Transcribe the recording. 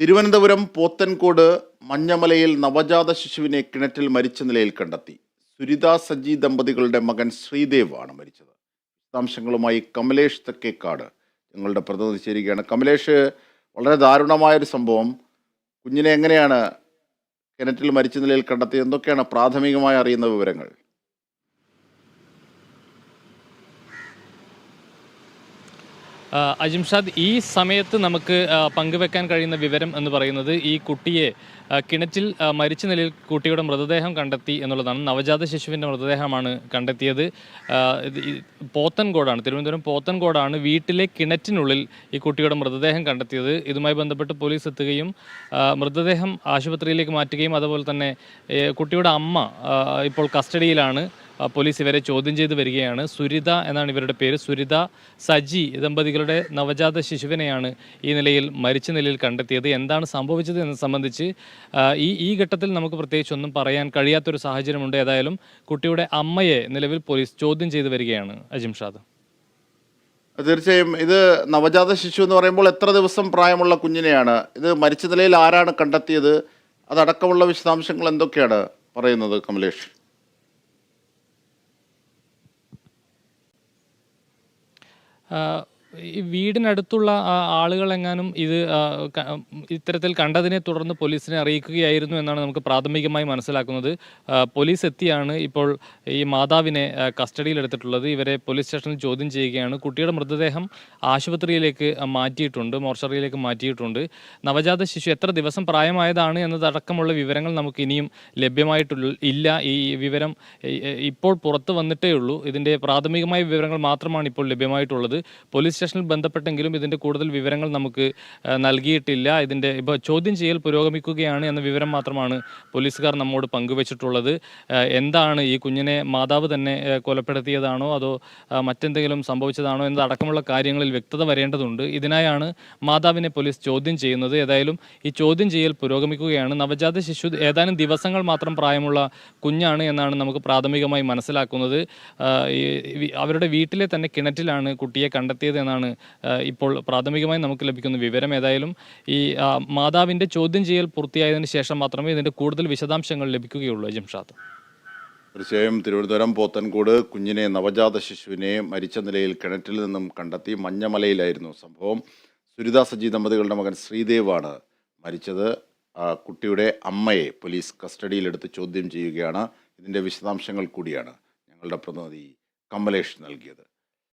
തിരുവനന്തപുരം പോത്തൻകോട് മഞ്ഞമലയിൽ നവജാത ശിശുവിനെ കിണറ്റിൽ മരിച്ച നിലയിൽ കണ്ടെത്തി. സുരിത സജി ദമ്പതികളുടെ മകൻ ശ്രീദേവ് ആണ് മരിച്ചത്. വിശദാംശങ്ങളുമായി കമലേഷ് തെക്കേക്കാട് ഞങ്ങളുടെ പ്രതിനിധി ചേരുകയാണ്. കമലേഷ്, വളരെ ദാരുണമായൊരു സംഭവം. കുഞ്ഞിനെ എങ്ങനെയാണ് കിണറ്റിൽ മരിച്ച നിലയിൽ കണ്ടെത്തിയത്? എന്തൊക്കെയാണ് പ്രാഥമികമായി അറിയുന്ന വിവരങ്ങൾ? അജിംഷാദ്, ഈ സമയത്ത് നമുക്ക് പങ്കുവെക്കാൻ കഴിയുന്ന വിവരം എന്ന് പറയുന്നത് ഈ കുട്ടിയെ കിണറ്റിൽ മരിച്ച നിലയിൽ കുട്ടിയുടെ മൃതദേഹം കണ്ടെത്തി എന്നുള്ളതാണ്. നവജാത ശിശുവിൻ്റെ മൃതദേഹമാണ് കണ്ടെത്തിയത്. പോത്തൻകോടാണ്, തിരുവനന്തപുരം പോത്തൻകോടാണ് വീട്ടിലെ കിണറ്റിനുള്ളിൽ ഈ കുട്ടിയുടെ മൃതദേഹം കണ്ടെത്തിയത്. ഇതുമായി ബന്ധപ്പെട്ട് പോലീസ് എത്തുകയും മൃതദേഹം ആശുപത്രിയിലേക്ക് മാറ്റുകയും അതുപോലെ തന്നെ കുട്ടിയുടെ അമ്മ ഇപ്പോൾ കസ്റ്റഡിയിലാണ്. പോലീസ് ഇവരെ ചോദ്യം ചെയ്ത് വരികയാണ്. സുരിത എന്നാണ് ഇവരുടെ പേര്. സുരിത സജി ദമ്പതികളുടെ നവജാത ശിശുവിനെയാണ് ഈ നിലയിൽ മരിച്ച നിലയിൽ കണ്ടെത്തിയത്. എന്താണ് സംഭവിച്ചത് എന്ന് സംബന്ധിച്ച് ഈ ഘട്ടത്തിൽ നമുക്ക് പ്രത്യേകിച്ച് ഒന്നും പറയാൻ കഴിയാത്തൊരു സാഹചര്യമുണ്ട്. ഏതായാലും കുട്ടിയുടെ അമ്മയെ നിലവിൽ പോലീസ് ചോദ്യം ചെയ്ത് വരികയാണ്. അജിംഷാദ്, തീർച്ചയായും ഇത് നവജാത ശിശു എന്ന് പറയുമ്പോൾ എത്ര ദിവസം പ്രായമുള്ള കുഞ്ഞിനെയാണ് ഇത് മരിച്ച നിലയിൽ ആരാണ് കണ്ടെത്തിയത്? അതടക്കമുള്ള വിശദാംശങ്ങൾ എന്തൊക്കെയാണ് പറയുന്നത് കമലേഷ്? ഈ വീടിനടുത്തുള്ള ആളുകളെങ്ങാനും ഇത് ഇത്തരത്തിൽ കണ്ടതിനെ തുടർന്ന് പോലീസിനെ അറിയിക്കുകയായിരുന്നു എന്നാണ് നമുക്ക് പ്രാഥമികമായി മനസ്സിലാക്കുന്നത്. പോലീസ് എത്തിയാണ് ഇപ്പോൾ ഈ മാതാവിനെ കസ്റ്റഡിയിലെടുത്തിട്ടുള്ളത്. ഇവരെ പോലീസ് സ്റ്റേഷനിൽ ചോദ്യം ചെയ്യുകയാണ്. കുട്ടിയുടെ മൃതദേഹം ആശുപത്രിയിലേക്ക് മാറ്റിയിട്ടുണ്ട്, മോർച്ചറിയിലേക്ക് മാറ്റിയിട്ടുണ്ട്. നവജാത ശിശു എത്ര ദിവസം പ്രായമായതാണ് എന്നതടക്കമുള്ള വിവരങ്ങൾ നമുക്ക് ഇനിയും ലഭ്യമായിട്ടില്ല. ഈ വിവരം ഇപ്പോൾ പുറത്തു വന്നിട്ടേ ഉള്ളൂ. ഇതിൻ്റെ പ്രാഥമികമായ വിവരങ്ങൾ മാത്രമാണ് ഇപ്പോൾ ലഭ്യമായിട്ടുള്ളത്. പോലീസ് സ്റ്റേഷനിൽ ബന്ധപ്പെട്ടെങ്കിലും ഇതിൻ്റെ കൂടുതൽ വിവരങ്ങൾ നമുക്ക് നൽകിയിട്ടില്ല. ഇതിൻ്റെ ഇപ്പോൾ ചോദ്യം ചെയ്യൽ പുരോഗമിക്കുകയാണ് എന്ന വിവരം മാത്രമാണ് പോലീസുകാർ നമ്മോട് പങ്കുവച്ചിട്ടുള്ളത്. എന്താണ് ഈ കുഞ്ഞിനെ മാതാവ് തന്നെ കൊലപ്പെടുത്തിയതാണോ അതോ മറ്റെന്തെങ്കിലും സംഭവിച്ചതാണോ എന്നതടക്കമുള്ള കാര്യങ്ങളിൽ വ്യക്തത വരേണ്ടതുണ്ട്. ഇതിനായാണ് മാതാവിനെ പോലീസ് ചോദ്യം ചെയ്യുന്നത്. ഏതായാലും ഈ ചോദ്യം ചെയ്യൽ പുരോഗമിക്കുകയാണ്. നവജാത ശിശു ഏതാനും ദിവസങ്ങൾ മാത്രം പ്രായമുള്ള കുഞ്ഞാണ് എന്നാണ് നമുക്ക് പ്രാഥമികമായി മനസ്സിലാക്കുന്നത്. അവരുടെ വീട്ടിലെ തന്നെ കിണറ്റിലാണ് കുട്ടിയെ കണ്ടെത്തിയത് എന്നാണ് ഇപ്പോൾ പ്രാഥമികമായി നമുക്ക് ലഭിക്കുന്ന വിവരം. ഏതായാലും ഈ മാതാവിൻ്റെ ചോദ്യം ചെയ്യൽ പൂർത്തിയായതിനു ശേഷം മാത്രമേ ഇതിൻ്റെ കൂടുതൽ വിശദാംശങ്ങൾ ലഭിക്കുകയുള്ളൂ. അജിംഷാദ്, തീർച്ചയായും തിരുവനന്തപുരം പോത്തൻകോട് കുഞ്ഞിനെ നവജാത ശിശുവിനെ മരിച്ച നിലയിൽ കിണറ്റിൽ നിന്നും കണ്ടെത്തി. മഞ്ഞമലയിലായിരുന്നു സംഭവം. സുരിത സജി ദമ്പതികളുടെ മകൻ ശ്രീദേവാണ് മരിച്ചത്. കുട്ടിയുടെ അമ്മയെ പോലീസ് കസ്റ്റഡിയിലെടുത്ത് ചോദ്യം ചെയ്യുകയാണ്. ഇതിൻ്റെ വിശദാംശങ്ങൾ കൂടിയാണ് ഞങ്ങളുടെ പ്രതിനിധി കമലേഷ് നൽകിയത്.